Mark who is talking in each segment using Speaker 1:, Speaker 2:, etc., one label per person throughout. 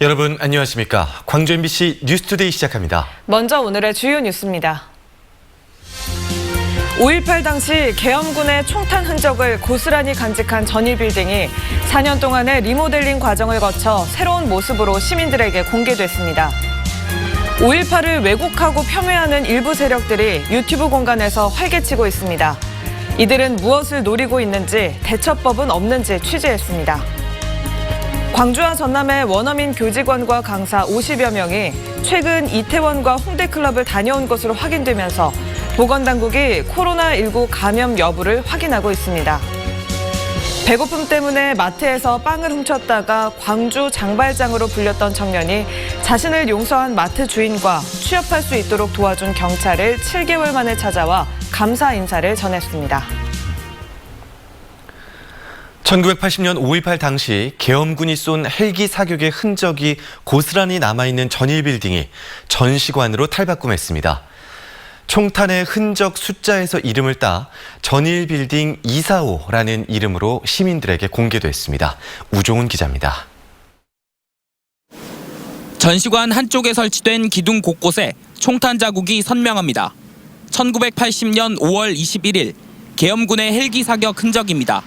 Speaker 1: 여러분 안녕하십니까? 광주 MBC 뉴스투데이 시작합니다.
Speaker 2: 먼저 오늘의 주요 뉴스입니다. 5.18 당시 계엄군의 총탄 흔적을 고스란히 간직한 전일빌딩이 4년 동안의 리모델링 과정을 거쳐 새로운 모습으로 시민들에게 공개됐습니다. 5.18을 왜곡하고 폄훼하는 일부 세력들이 유튜브 공간에서 활개치고 있습니다. 이들은 무엇을 노리고 있는지 대처법은 없는지 취재했습니다. 광주와 전남의 원어민 교직원과 강사 50여 명이 최근 이태원과 홍대클럽을 다녀온 것으로 확인되면서 보건당국이 코로나19 감염 여부를 확인하고 있습니다. 배고픔 때문에 마트에서 빵을 훔쳤다가 광주 장발장으로 불렸던 청년이 자신을 용서한 마트 주인과 취업할 수 있도록 도와준 경찰을 7개월 만에 찾아와 감사 인사를 전했습니다.
Speaker 1: 1980년 5.18 당시 계엄군이 쏜 헬기 사격의 흔적이 고스란히 남아있는 전일빌딩이 전시관으로 탈바꿈했습니다. 총탄의 흔적 숫자에서 이름을 따 전일빌딩 245라는 이름으로 시민들에게 공개됐습니다. 우종훈 기자입니다.
Speaker 3: 전시관 한쪽에 설치된 기둥 곳곳에 총탄 자국이 선명합니다. 1980년 5월 21일 계엄군의 헬기 사격 흔적입니다.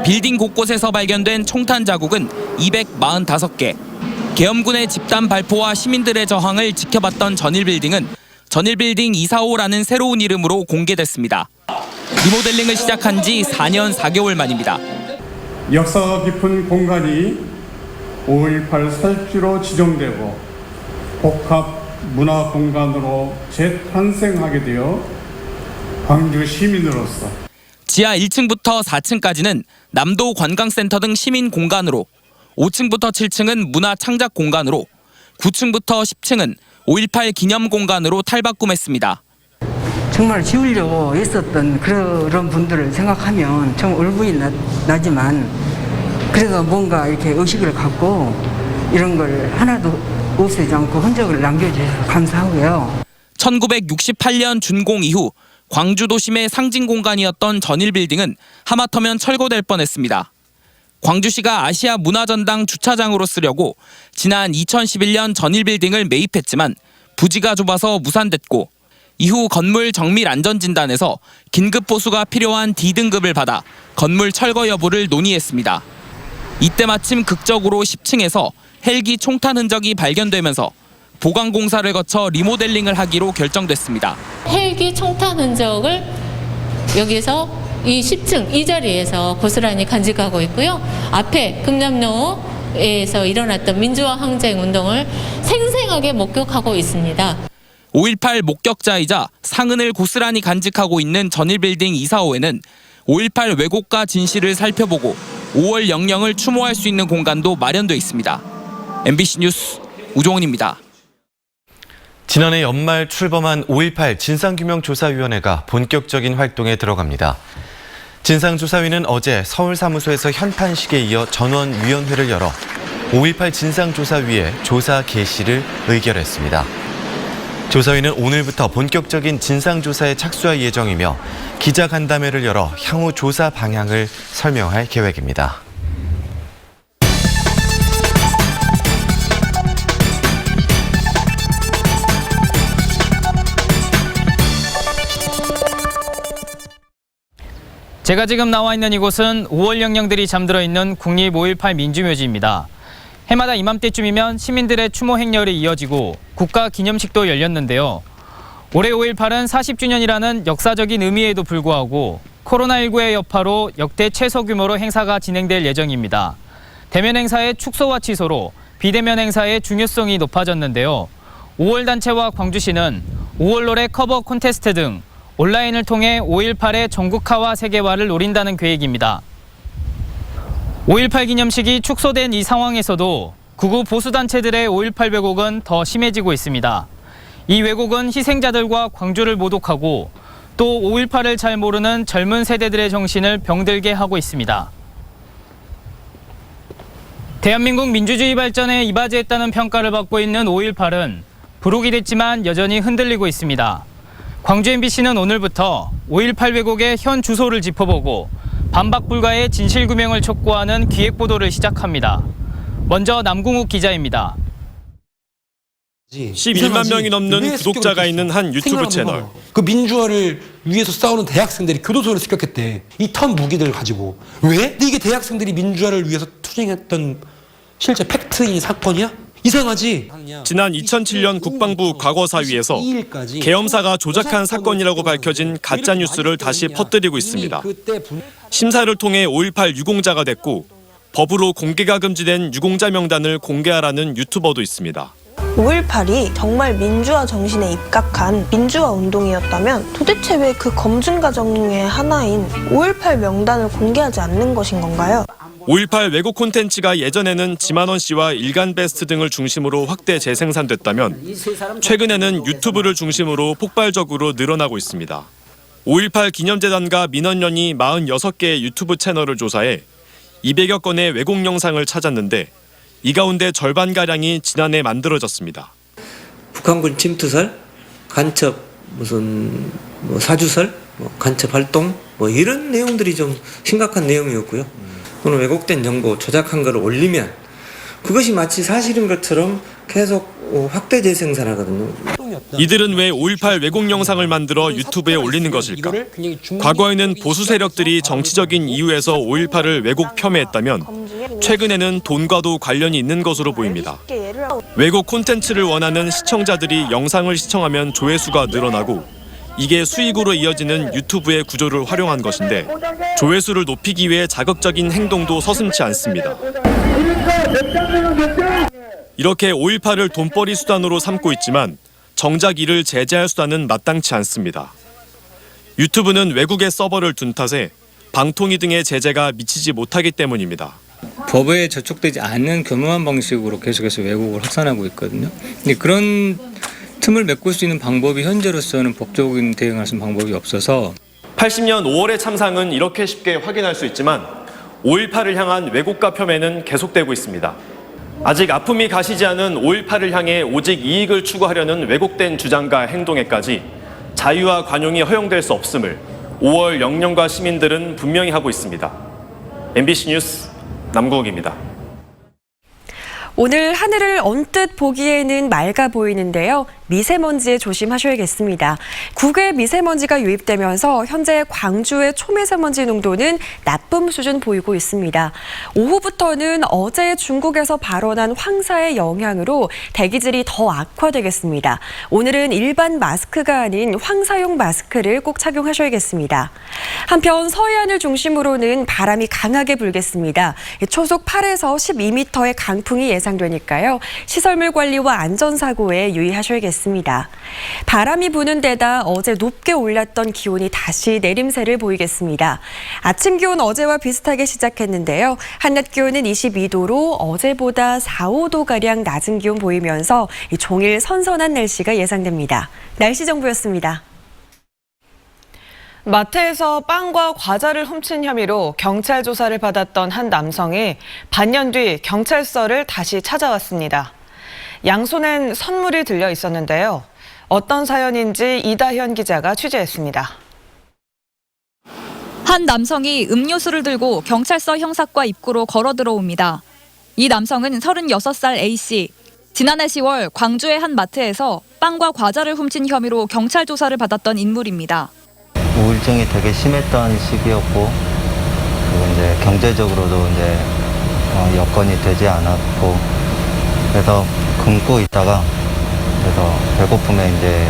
Speaker 3: 빌딩 곳곳에서 발견된 총탄 자국은 245개. 계엄군의 집단 발포와 시민들의 저항을 지켜봤던 전일빌딩은 전일빌딩 245라는 새로운 이름으로 공개됐습니다. 리모델링을 시작한 지 4년 4개월 만입니다.
Speaker 4: 역사가 깊은 공간이 5.18 살주로 지정되고 복합 문화 공간으로 재탄생하게 되어 광주 시민으로서
Speaker 3: 지하 1층부터 4층까지는 남도 관광센터 등 시민 공간으로, 5층부터 7층은 문화 창작 공간으로, 9층부터 10층은 5.18 기념 공간으로 탈바꿈했습니다.
Speaker 5: 정말 지우려고 애썼던 그런 분들을 생각하면 좀 울분이 나지만 그래도 뭔가 이렇게 의식을 갖고 이런 걸 하나도 없애지 않고 흔적을 남겨주셔서 감사하고요.
Speaker 3: 1968년 준공 이후 광주 도심의 상징 공간이었던 전일빌딩은 하마터면 철거될 뻔했습니다. 광주시가 아시아 문화전당 주차장으로 쓰려고 지난 2011년 전일빌딩을 매입했지만 부지가 좁아서 무산됐고 이후 건물 정밀 안전진단에서 긴급 보수가 필요한 D등급을 받아 건물 철거 여부를 논의했습니다. 이때 마침 극적으로 10층에서 헬기 총탄 흔적이 발견되면서 보강 공사를 거쳐 리모델링을 하기로 결정됐습니다.
Speaker 6: 헬기 총탄 흔적을 여기서 이 10층 이 자리에서 고스란히 간직하고 있고요. 앞에 금남로에서 일어났던 민주화 항쟁 운동을 생생하게 목격하고 있습니다.
Speaker 3: 5.18 목격자이자 상흔을 고스란히 간직하고 있는 전일빌딩 245에는 5.18 왜곡과 진실을 살펴보고 5월 영령을 추모할 수 있는 공간도 마련돼 있습니다. MBC 뉴스 우종훈입니다.
Speaker 1: 지난해 연말 출범한 5.18 진상규명조사위원회가 본격적인 활동에 들어갑니다. 진상조사위는 어제 서울사무소에서 현판식에 이어 전원위원회를 열어 5.18 진상조사위의 조사 개시를 의결했습니다. 조사위는 오늘부터 본격적인 진상조사에 착수할 예정이며 기자간담회를 열어 향후 조사 방향을 설명할 계획입니다.
Speaker 7: 제가 지금 나와 있는 이곳은 5월 영령들이 잠들어 있는 국립 5.18 민주묘지입니다. 해마다 이맘때쯤이면 시민들의 추모 행렬이 이어지고 국가 기념식도 열렸는데요. 올해 5.18은 40주년이라는 역사적인 의미에도 불구하고 코로나19의 여파로 역대 최소 규모로 행사가 진행될 예정입니다. 대면 행사의 축소와 취소로 비대면 행사의 중요성이 높아졌는데요. 5월 단체와 광주시는 5월 노래 커버 콘테스트 등 온라인을 통해 5.18의 전국화와 세계화를 노린다는 계획입니다. 5.18 기념식이 축소된 이 상황에서도 극우 보수단체들의 5.18 왜곡은 더 심해지고 있습니다. 이 왜곡은 희생자들과 광주를 모독하고 또 5.18을 잘 모르는 젊은 세대들의 정신을 병들게 하고 있습니다. 대한민국 민주주의 발전에 이바지했다는 평가를 받고 있는 5.18은 부록이 됐지만 여전히 흔들리고 있습니다. 광주 MBC는 오늘부터 5.18 왜곡의 현 주소를 짚어보고 반박 불가의 진실규명을 촉구하는 기획보도를 시작합니다. 먼저 남궁욱 기자입니다.
Speaker 8: 11만 명이 넘는 구독자가 있는 한 유튜브 채널.
Speaker 9: 그 민주화를 위해서 싸우는 대학생들이 교도소를 습격했대. 이 턴 무기들을 가지고. 왜? 근데 이게 대학생들이 민주화를 위해서 투쟁했던 실제 팩트인 사건이야? 이상하지?
Speaker 8: 지난 2007년 국방부 과거사위에서 계엄사가 조작한 사건이라고 밝혀진 가짜뉴스를 다시 퍼뜨리고 있습니다. 심사를 통해 5.18 유공자가 됐고 법으로 공개가 금지된 유공자 명단을 공개하라는 유튜버도 있습니다.
Speaker 10: 5.18이 정말 민주화 정신에 입각한 민주화 운동이었다면 도대체 왜 그 검증 과정의 하나인 5.18 명단을 공개하지 않는 것인 건가요?
Speaker 8: 5.18 왜곡 콘텐츠가 예전에는 지만원 씨와 일간베스트 등을 중심으로 확대 재생산됐다면 최근에는 유튜브를 중심으로 폭발적으로 늘어나고 있습니다. 5.18 기념재단과 민원연이 46개의 유튜브 채널을 조사해 200여 건의 왜곡 영상을 찾았는데 이 가운데 절반가량이 지난해 만들어졌습니다.
Speaker 11: 북한군 침투설, 간첩 무슨 사주설, 간첩 활동 이런 내용들이 좀 심각한 내용이었고요. 또는 왜곡된 정보, 조작한 것을 올리면 그것이 마치 사실인 것처럼 계속 확대 재생산하거든요.
Speaker 8: 이들은 왜 5.18 왜곡 영상을 만들어 유튜브에 올리는 것일까? 과거에는 보수 세력들이 정치적인 이유에서 5.18을 왜곡 폄훼했다면 최근에는 돈과도 관련이 있는 것으로 보입니다. 왜곡 콘텐츠를 원하는 시청자들이 영상을 시청하면 조회수가 늘어나고 이게 수익으로 이어지는 유튜브의 구조를 활용한 것인데 조회수를 높이기 위해 자극적인 행동도 서슴지 않습니다. 이렇게 5.18을 돈벌이 수단으로 삼고 있지만 정작 이를 제재할 수단은 마땅치 않습니다. 유튜브는 외국의 서버를 둔 탓에 방통위 등의 제재가 미치지 못하기 때문입니다.
Speaker 12: 법에 저촉되지 않는 교묘한 방식으로 계속해서 왜곡을 확산하고 있거든요. 근데 그런 틈을 메꿀 수 있는 방법이 현재로서는 법적인 대응할 수 있는 방법이 없어서
Speaker 8: 80년 5월의 참상은 이렇게 쉽게 확인할 수 있지만 5.18을 향한 왜곡과 폄훼는 계속되고 있습니다. 아직 아픔이 가시지 않은 5.18을 향해 오직 이익을 추구하려는 왜곡된 주장과 행동에까지 자유와 관용이 허용될 수 없음을 5월 영령과 시민들은 분명히 하고 있습니다. MBC 뉴스 남궁욱입니다.
Speaker 13: 오늘 하늘을 언뜻 보기에는 맑아 보이는데요. 미세먼지에 조심하셔야겠습니다. 국외 미세먼지가 유입되면서 현재 광주의 초미세먼지 농도는 나쁨 수준 보이고 있습니다. 오후부터는 어제 중국에서 발원한 황사의 영향으로 대기질이 더 악화되겠습니다. 오늘은 일반 마스크가 아닌 황사용 마스크를 꼭 착용하셔야겠습니다. 한편 서해안을 중심으로는 바람이 강하게 불겠습니다. 초속 8에서 12m의 강풍이 예상되니까요. 시설물 관리와 안전사고에 유의하셔야겠습니다. 바람이 부는 데다 어제 높게 올랐던 기온이 다시 내림세를 보이겠습니다. 아침 기온 어제와 비슷하게 시작했는데요. 한낮 기온은 22도로 어제보다 4, 5도가량 낮은 기온 보이면서 종일 선선한 날씨가 예상됩니다. 날씨 정보였습니다.
Speaker 2: 마트에서 빵과 과자를 훔친 혐의로 경찰 조사를 받았던 한 남성이 반년 뒤 경찰서를 다시 찾아왔습니다. 양손엔 선물이 들려 있었는데요. 어떤 사연인지 이다현 기자가 취재했습니다.
Speaker 14: 한 남성이 음료수를 들고 경찰서 형사과 입구로 걸어 들어옵니다. 이 남성은 36살 A씨. 지난해 10월 광주의 한 마트에서 빵과 과자를 훔친 혐의로 경찰 조사를 받았던 인물입니다.
Speaker 15: 우울증이 되게 심했던 시기였고, 그리고 이제 경제적으로도 이제 여건이 되지 않았고, 그래서 굶고 있다가 그래서 배고픔에 이제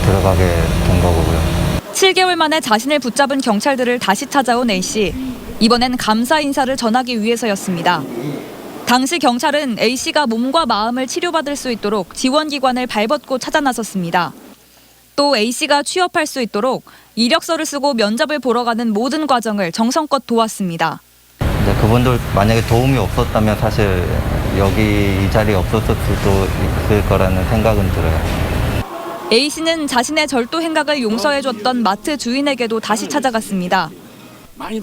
Speaker 15: 들어가게 된 거고요.
Speaker 14: 7개월 만에 자신을 붙잡은 경찰들을 다시 찾아온 A씨. 이번엔 감사 인사를 전하기 위해서였습니다. 당시 경찰은 A씨가 몸과 마음을 치료받을 수 있도록 지원기관을 발벗고 찾아 나섰습니다. 또 A씨가 취업할 수 있도록 이력서를 쓰고 면접을 보러 가는 모든 과정을 정성껏 도왔습니다.
Speaker 15: 이제 그분들 만약에 도움이 없었다면 사실 여기 이 자리에 없었을 수도 있을 거라는 생각은 들어요.
Speaker 14: A씨는 자신의 절도 행각을 용서해줬던 마트 주인에게도 다시 찾아갔습니다.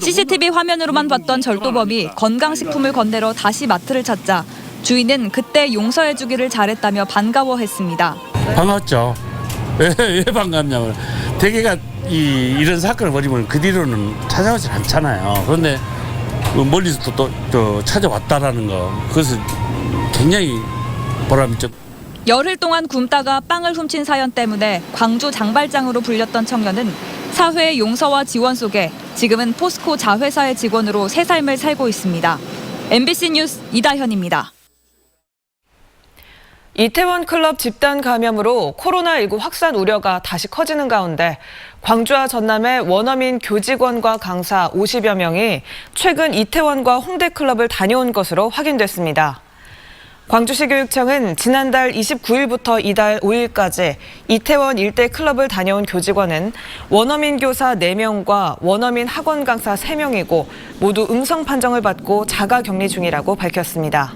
Speaker 14: CCTV 화면으로만 봤던 절도범이 건강식품을 건네러 다시 마트를 찾자 주인은 그때 용서해주기를 잘했다며 반가워했습니다.
Speaker 16: 반갑죠. 왜 반갑냐면 대개가 이런 사건을 벌이면 그 뒤로는 찾아오지 않잖아요. 그런데 멀리서 또 찾아왔다라는 거, 그것은 굉장히 보람있죠.
Speaker 14: 열흘 동안 굶다가 빵을 훔친 사연 때문에 광주 장발장으로 불렸던 청년은 사회의 용서와 지원 속에 지금은 포스코 자회사의 직원으로 새 삶을 살고 있습니다. MBC 뉴스 이다현입니다.
Speaker 2: 이태원 클럽 집단 감염으로 코로나19 확산 우려가 다시 커지는 가운데 광주와 전남의 원어민 교직원과 강사 50여 명이 최근 이태원과 홍대 클럽을 다녀온 것으로 확인됐습니다. 광주시 교육청은 지난달 29일부터 이달 5일까지 이태원 일대 클럽을 다녀온 교직원은 원어민 교사 4명과 원어민 학원 강사 3명이고 모두 음성 판정을 받고 자가 격리 중이라고 밝혔습니다.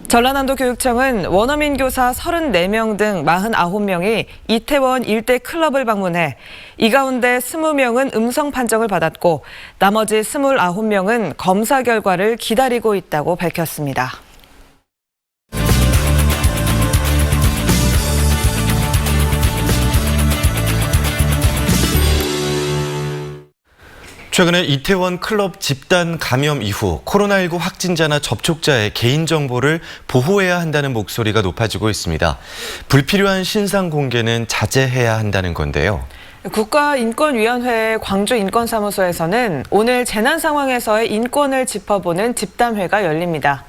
Speaker 2: 전라남도 교육청은 원어민 교사 34명 등 49명이 이태원 일대 클럽을 방문해 이 가운데 20명은 음성 판정을 받았고 나머지 29명은 검사 결과를 기다리고 있다고 밝혔습니다.
Speaker 1: 최근에 이태원 클럽 집단 감염 이후 코로나19 확진자나 접촉자의 개인정보를 보호해야 한다는 목소리가 높아지고 있습니다. 불필요한 신상 공개는 자제해야 한다는 건데요.
Speaker 2: 국가인권위원회 광주인권사무소에서는 오늘 재난 상황에서의 인권을 짚어보는 집담회가 열립니다.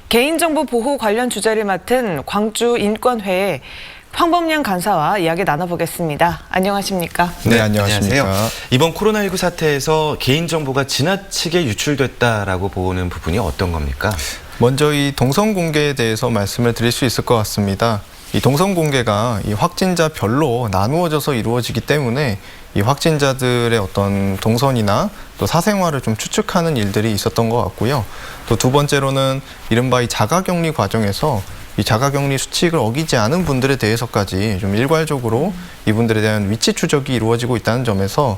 Speaker 2: 개인정보 보호 관련 주제를 맡은 광주인권회의 황범량 간사와 이야기 나눠보겠습니다. 안녕하십니까?
Speaker 1: 네, 안녕하십니까? 이번 코로나19 사태에서 개인정보가 지나치게 유출됐다라고 보는 부분이 어떤 겁니까?
Speaker 17: 먼저 이 동선 공개에 대해서 말씀을 드릴 수 있을 것 같습니다. 이 동선 공개가 이 확진자별로 나누어져서 이루어지기 때문에 이 확진자들의 어떤 동선이나 또 사생활을 좀 추측하는 일들이 있었던 것 같고요. 또 두 번째로는 이른바 이 자가격리 과정에서 이 자가격리 수칙을 어기지 않은 분들에 대해서까지 좀 일괄적으로 이분들에 대한 위치 추적이 이루어지고 있다는 점에서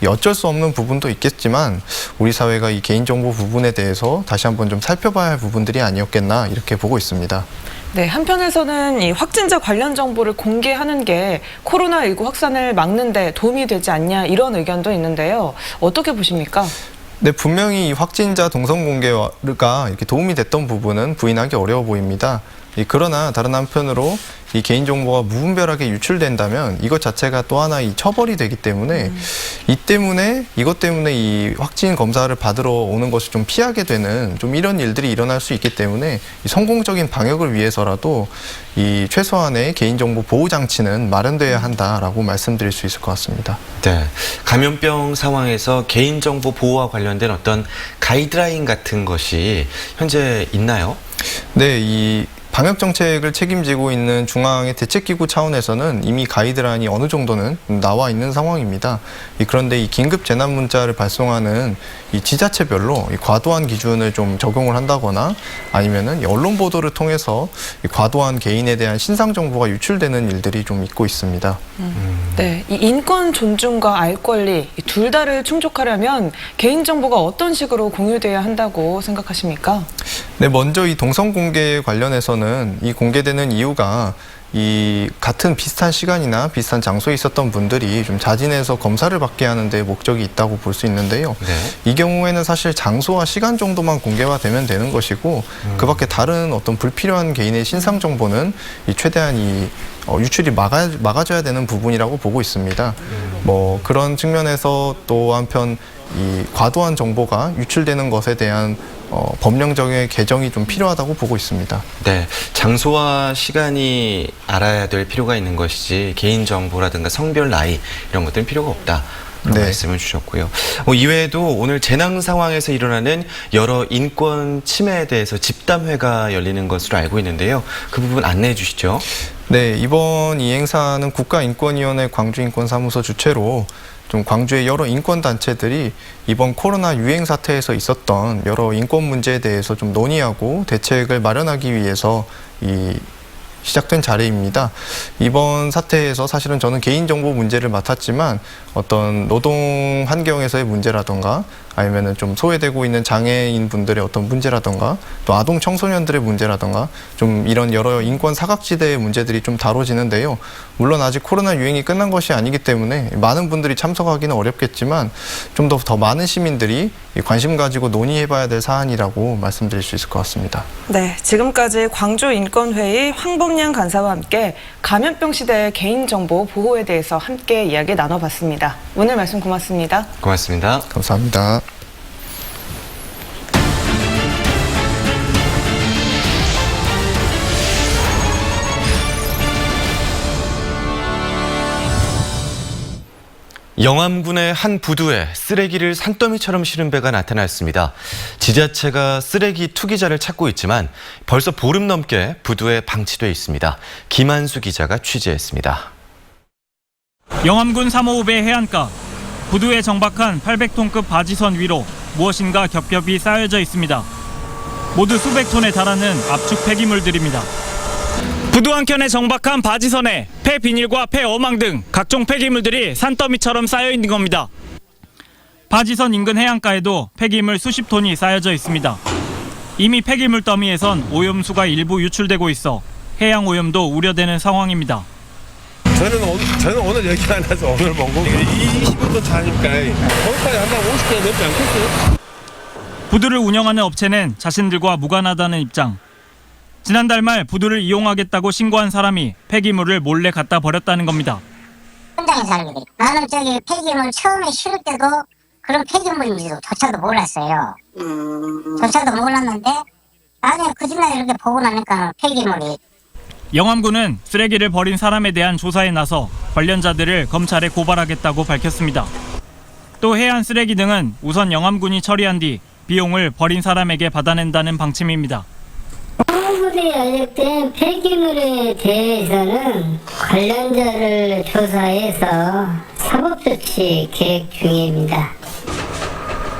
Speaker 17: 어쩔 수 없는 부분도 있겠지만 우리 사회가 이 개인정보 부분에 대해서 다시 한번 좀 살펴봐야 할 부분들이 아니었겠나 이렇게 보고 있습니다.
Speaker 2: 네, 한편에서는 이 확진자 관련 정보를 공개하는 게 코로나19 확산을 막는 데 도움이 되지 않냐 이런 의견도 있는데요. 어떻게 보십니까?
Speaker 17: 네, 분명히 이 확진자 동선 공개가 이렇게 도움이 됐던 부분은 부인하기 어려워 보입니다. 그러나 다른 한편으로 이 개인정보가 무분별하게 유출된다면 이것 자체가 또 하나 이 처벌이 되기 때문에 이것 때문에 이 확진 검사를 받으러 오는 것을 좀 피하게 되는 좀 이런 일들이 일어날 수 있기 때문에 이 성공적인 방역을 위해서라도 이 최소한의 개인정보 보호 장치는 마련돼야 한다라고 말씀드릴 수 있을 것 같습니다.
Speaker 1: 네, 감염병 상황에서 개인정보 보호와 관련된 어떤 가이드라인 같은 것이 현재 있나요?
Speaker 17: 네, 이 방역 정책을 책임지고 있는 중앙의 대책기구 차원에서는 이미 가이드라인이 어느 정도는 나와 있는 상황입니다. 그런데 이 긴급 재난 문자를 발송하는 이 지자체별로 이 과도한 기준을 좀 적용을 한다거나 아니면은 언론 보도를 통해서 이 과도한 개인에 대한 신상 정보가 유출되는 일들이 좀 있고 있습니다.
Speaker 2: 네, 이 인권 존중과 알 권리 둘 다를 충족하려면 개인 정보가 어떤 식으로 공유돼야 한다고 생각하십니까?
Speaker 17: 네, 먼저 이 동선 공개 관련해서는 이 공개되는 이유가 이 같은 비슷한 시간이나 비슷한 장소에 있었던 분들이 좀 자진해서 검사를 받게 하는 데 목적이 있다고 볼 수 있는데요. 네. 이 경우에는 사실 장소와 시간 정도만 공개가 되면 되는 것이고 그 밖에 다른 어떤 불필요한 개인의 신상 정보는 이 최대한 이 유출이 막아줘야 되는 부분이라고 보고 있습니다. 뭐 그런 측면에서 또 한편 이 과도한 정보가 유출되는 것에 대한 법령적인 개정이 좀 필요하다고 보고 있습니다.
Speaker 1: 네, 장소와 시간이 알아야 될 필요가 있는 것이지 개인정보라든가 성별, 나이 이런 것들은 필요가 없다. 그런 말씀을 주셨고요. 이외에도 오늘 재난 상황에서 일어나는 여러 인권 침해에 대해서 집담회가 열리는 것으로 알고 있는데요. 그 부분 안내해 주시죠.
Speaker 17: 네, 이번 이 행사는 국가인권위원회 광주인권사무소 주최로 좀 광주의 여러 인권단체들이 이번 코로나 유행 사태에서 있었던 여러 인권 문제에 대해서 좀 논의하고 대책을 마련하기 위해서 시작된 자리입니다. 이번 사태에서 사실은 저는 개인정보 문제를 맡았지만 어떤 노동 환경에서의 문제라던가 아니면은 좀 소외되고 있는 장애인 분들의 어떤 문제라던가 또 아동 청소년들의 문제라던가 좀 이런 여러 인권 사각지대의 문제들이 좀 다뤄지는데요. 물론 아직 코로나 유행이 끝난 것이 아니기 때문에 많은 분들이 참석하기는 어렵겠지만 좀 더 많은 시민들이 관심 가지고 논의해봐야 될 사안이라고 말씀드릴 수 있을 것 같습니다.
Speaker 2: 네, 지금까지 광주인권회의 황범량 간사와 함께 감염병 시대의 개인정보 보호에 대해서 함께 이야기 나눠봤습니다. 오늘 말씀 고맙습니다.
Speaker 1: 고맙습니다.
Speaker 17: 감사합니다.
Speaker 1: 영암군의 한 부두에 쓰레기를 산더미처럼 실은 배가 나타났습니다. 지자체가 쓰레기 투기자를 찾고 있지만 벌써 보름 넘게 부두에 방치돼 있습니다. 김한수 기자가 취재했습니다.
Speaker 18: 영암군 355배 해안가, 부두에 정박한 800톤급 바지선 위로 무엇인가 겹겹이 쌓여져 있습니다. 모두 수백 톤에 달하는 압축 폐기물들입니다. 부두 한켠에 정박한 바지선에 폐비닐과 폐어망 등 각종 폐기물들이 산더미처럼 쌓여 있는 겁니다. 바지선 인근 해안가에도 폐기물 수십 톤이 쌓여져 있습니다. 이미 폐기물 더미에선 오염수가 일부 유출되고 있어 해양 오염도 우려되는 상황입니다.
Speaker 19: 저는 오늘 여기 안 와서 오늘 본 거고 20분 차니까 거기까지 한다고 50개 넘지 않겠어요?
Speaker 18: 부두를 운영하는 업체는 자신들과 무관하다는 입장. 지난달 말 부두를 이용하겠다고 신고한 사람이 폐기물을 몰래 갖다 버렸다는 겁니다.
Speaker 20: 현장에 사람들이 나는 저기 폐기물 처음에 실을 때도 그런 폐기물인지도 조차도 몰랐어요. 조차도 몰랐는데 나중에 거짓말 이렇게 보고 나니까 폐기물이.
Speaker 18: 영암군은 쓰레기를 버린 사람에 대한 조사에 나서 관련자들을 검찰에 고발하겠다고 밝혔습니다. 또 해안 쓰레기 등은 우선 영암군이 처리한 뒤 비용을 버린 사람에게 받아낸다는 방침입니다.
Speaker 20: 영암군이 알렸던 폐기물에 대해서는 관련자를 조사해서 사법조치 계획 중입니다.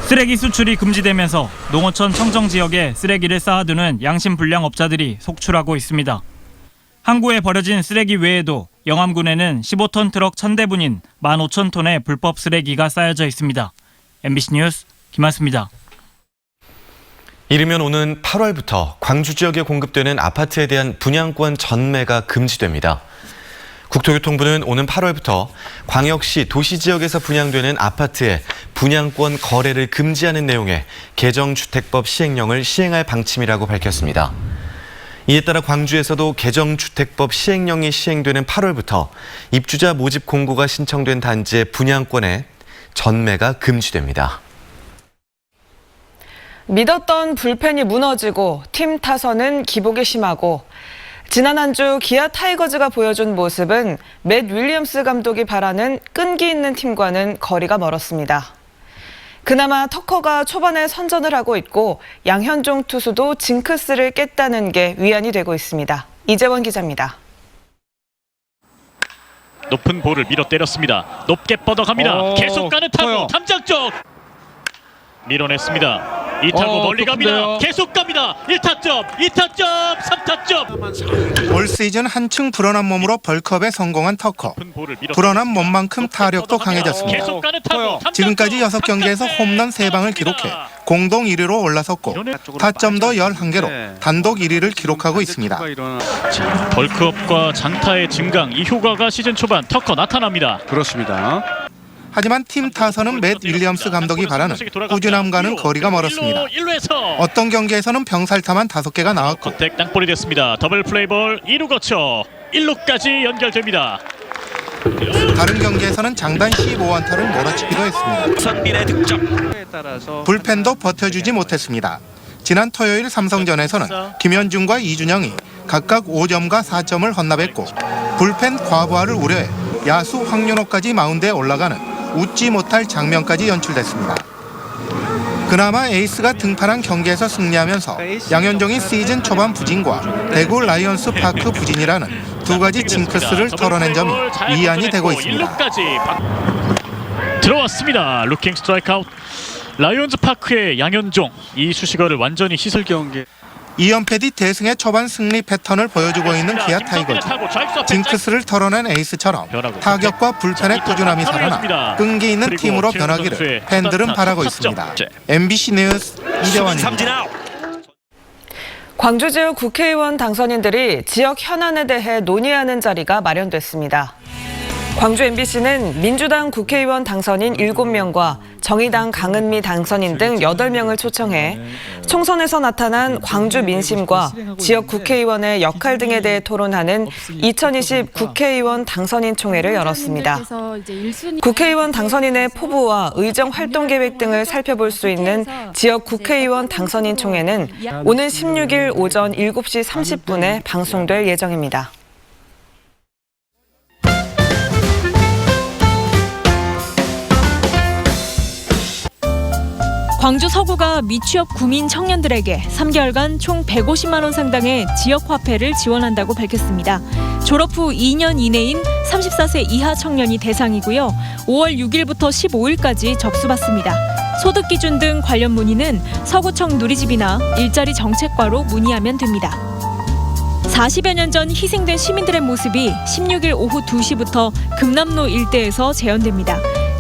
Speaker 18: 쓰레기 수출이 금지되면서 농어촌 청정 지역에 쓰레기를 쌓아두는 양심불량업자들이 속출하고 있습니다. 항구에 버려진 쓰레기 외에도 영암군에는 15톤 트럭 1,000대분인 15,000톤의 불법 쓰레기가 쌓여져 있습니다. MBC 뉴스 김한수입니다.
Speaker 1: 이르면 오는 8월부터 광주 지역에 공급되는 아파트에 대한 분양권 전매가 금지됩니다. 국토교통부는 오는 8월부터 광역시 도시지역에서 분양되는 아파트의 분양권 거래를 금지하는 내용의 개정주택법 시행령을 시행할 방침이라고 밝혔습니다. 이에 따라 광주에서도 개정주택법 시행령이 시행되는 8월부터 입주자 모집 공고가 신청된 단지의 분양권의 전매가 금지됩니다.
Speaker 2: 믿었던 불펜이 무너지고 팀 타선은 기복이 심하고 지난 한 주 기아 타이거즈가 보여준 모습은 맷 윌리엄스 감독이 바라는 끈기 있는 팀과는 거리가 멀었습니다. 그나마 터커가 초반에 선전을 하고 있고 양현종 투수도 징크스를 깼다는 게 위안이 되고 있습니다. 이재원 기자입니다.
Speaker 21: 높은 볼을 밀어 때렸습니다. 높게 뻗어갑니다. 계속 가는 타구 탐장 쪽 밀어냈습니다. 이 타구 멀리 갑니다. 계속 갑니다. 1타점, 2타점, 3타점.
Speaker 22: 올 시즌 한층 불어난 몸으로 벌크업에 성공한 터커. 불어난 몸만큼 타력도 강해졌습니다. 지금까지 6경기에서 홈런 3방을 기록해 공동 1위로 올라섰고 타점도 11개로 단독 1위를 기록하고 있습니다.
Speaker 21: 자, 벌크업과 장타의 증강, 이 효과가 시즌 초반 터커 나타납니다.
Speaker 22: 그렇습니다. 하지만 팀 타선은 맷 윌리엄스 감독이 바라는 꾸준함과는 거리가 멀었습니다. 어떤 경기에서는 병살타만 5개가 나왔고
Speaker 21: 컨택 땅볼이 됐습니다. 더블 플레이볼 2루 거쳐 1루까지 연결됩니다.
Speaker 22: 다른 경기에서는 장단 15안타를 몰아치기도 했습니다.
Speaker 21: 선빈의 득점.
Speaker 22: 불펜도 버텨주지 못했습니다. 지난 토요일 삼성전에서는 김현중과 이준영이 각각 5점과 4점을 헌납했고 불펜 과부하를 우려해 야수 황윤호까지 마운드에 올라가는 웃지 못할 장면까지 연출됐습니다. 그나마 에이스가 등판한 경기에서 승리하면서 양현종이 시즌 초반 부진과 대구 라이온스 파크 부진이라는 두 가지 징크스를 털어낸 점이 위안이 되고 있습니다.
Speaker 21: 들어왔습니다. 루킹 스트라이크 아웃. 라이온즈 파크의 양현종, 이 수식어를 완전히 씻을 경기.
Speaker 22: 2연패 뒤 대승의 초반 승리 패턴을 보여주고 있는 기아 타이거즈. 징크스를 털어낸 에이스처럼 타격과 불펜의 꾸준함이 살아나 끈기 있는 팀으로 변하기를 팬들은 바라고 있습니다. MBC 뉴스 이재원입니다.
Speaker 2: 광주 지역 국회의원 당선인들이 지역 현안에 대해 논의하는 자리가 마련됐습니다. 광주 MBC는 민주당 국회의원 당선인 7명과 정의당 강은미 당선인 등 8명을 초청해 총선에서 나타난 광주 민심과 지역 국회의원의 역할 등에 대해 토론하는 2020 국회의원 당선인 총회를 열었습니다. 국회의원 당선인의 포부와 의정 활동 계획 등을 살펴볼 수 있는 지역 국회의원 당선인 총회는 오는 16일 오전 7시 30분에 방송될 예정입니다.
Speaker 14: 광주 서구가 미취업 구민 청년들에게 3개월간 총 150만 원 상당의 지역 화폐를 지원한다고 밝혔습니다. 졸업 후 2년 이내인 34세 이하 청년이 대상이고요. 5월 6일부터 15일까지 접수받습니다. 소득 기준 등 관련 문의는 서구청 누리집이나 일자리 정책과로 문의하면 됩니다. 40여 년 전 희생된 시민들의 모습이 16일 오후 2시부터 금남로 일대에서 재현됩니다.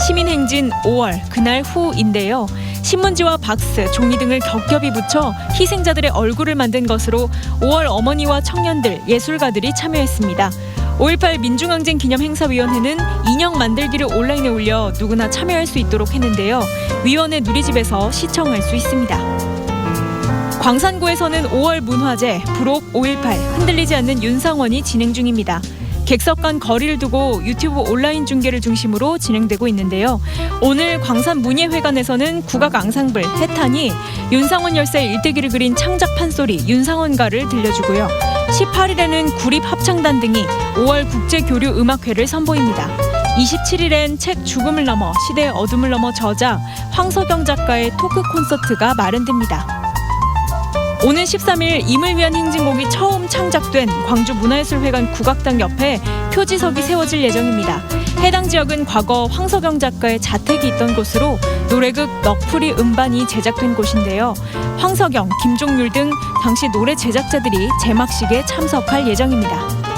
Speaker 14: 시민행진 5월 그날 후인데요. 신문지와 박스, 종이 등을 겹겹이 붙여 희생자들의 얼굴을 만든 것으로 5월 어머니와 청년들, 예술가들이 참여했습니다. 5.18 민중항쟁 기념행사위원회는 인형 만들기를 온라인에 올려 누구나 참여할 수 있도록 했는데요. 위원회 누리집에서 시청할 수 있습니다. 광산구에서는 5월 문화제 부록 5.18 흔들리지 않는 윤상원이 진행 중입니다. 객석 간 거리를 두고 유튜브 온라인 중계를 중심으로 진행되고 있는데요. 오늘 광산문예회관에서는 국악 앙상블 해탄이 윤상원 열사의 일대기를 그린 창작 판소리 윤상원가를 들려주고요. 18일에는 구립합창단 등이 5월 국제교류음악회를 선보입니다. 27일엔 책 죽음을 넘어 시대의 어둠을 넘어 저자 황석영 작가의 토크 콘서트가 마련됩니다. 오는 13일 임을 위한 행진곡이 처음 창작된 광주문화예술회관 국악당 옆에 표지석이 세워질 예정입니다. 해당 지역은 과거 황석영 작가의 자택이 있던 곳으로 노래극 넋풀이 음반이 제작된 곳인데요. 황석영, 김종률 등 당시 노래 제작자들이 제막식에 참석할 예정입니다.